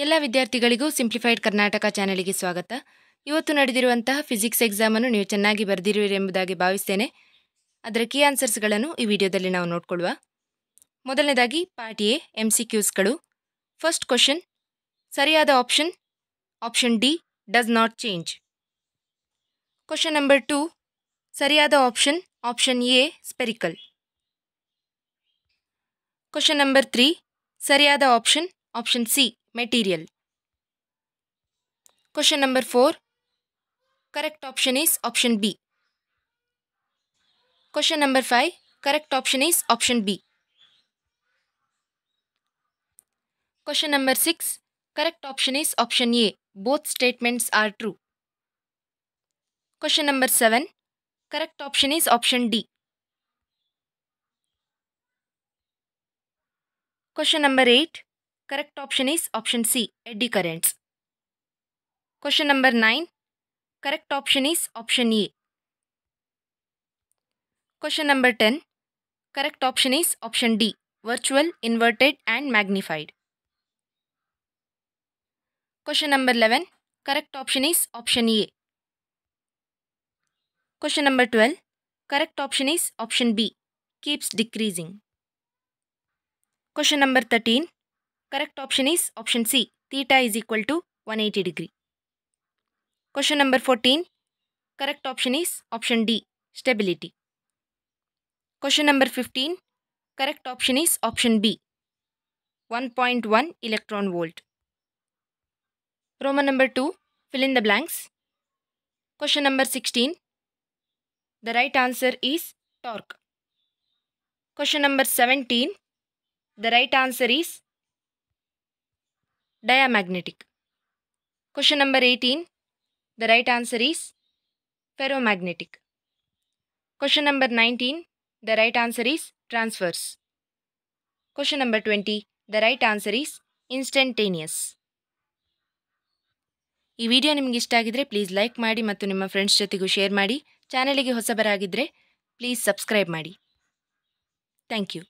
ಎಲ್ಲ ವಿದ್ಯಾರ್ಥಿಗಳಿಗೂ ಸಿಂಪ್ಲಿಫೈಡ್ ಕರ್ನಾಟಕ ಚಾನೆಲ್ಗೆ ಸ್ವಾಗತ. ಇವತ್ತು ನಡೆದಿರುವಂತಹ ಫಿಸಿಕ್ಸ್ ಎಕ್ಸಾಮ್ ಅನ್ನು ನೀವು ಚೆನ್ನಾಗಿ ಬರೆದಿರುವಿರಿ ಎಂಬುದಾಗಿ ಭಾವಿಸ್ತೇನೆ. ಅದರ ಕೀ ಆನ್ಸರ್ಸ್ಗಳನ್ನು ಈ ವಿಡಿಯೋದಲ್ಲಿ ನಾವು ನೋಡಿಕೊಳ್ಳುವ. ಮೊದಲನೇದಾಗಿ ಪಾರ್ಟ್ ಎ MCQsಗಳು. ಫಸ್ಟ್ ಕ್ವಶನ್, ಸರಿಯಾದ option D, does not change. Question number 2, ಸರಿಯಾದ option A, spherical. Question number 3, ಸರಿಯಾದ option C, material. Question number 4, correct option is option B. Question number 5, correct option is option B. Question number 6, correct option is option A. Both statements are true. Question number 7, correct option is option D. Question number 8, correct option is option C, eddy currents. Question number 9, correct option is option A. Question number 10, correct option is option D, virtual, inverted and magnified. Question number 11, correct option is option A. Question number 12, correct option is option B, keeps decreasing. Question number 13, correct option is option C, theta is equal to 180 degree. Question number 14, correct option is option D, stability. Question number 15, correct option is option B, 1.1 electron volt. Roman number 2, fill in the blanks. Question number 16, the right answer is torque. Question number 17, the right answer is diamagnetic. Question number 18, the right answer is ferromagnetic. Question number 19, the right answer is transverse. Question number 20, the right answer is instantaneous. ಈ video ನಿಮಗೆ ಇಷ್ಟ ಆಗಿದ್ರೆ please like ಮಾಡಿ ಮತ್ತು ನಿಮ್ಮ friends ಜೊತೆಗೂ share ಮಾಡಿ. ಚಾನೆಲ್ಗೆ ಹೊಸಬರಾಗಿದ್ದರೆ ಪ್ಲೀಸ್ ಸಬ್ಸ್ಕ್ರೈಬ್ ಮಾಡಿ. Thank you.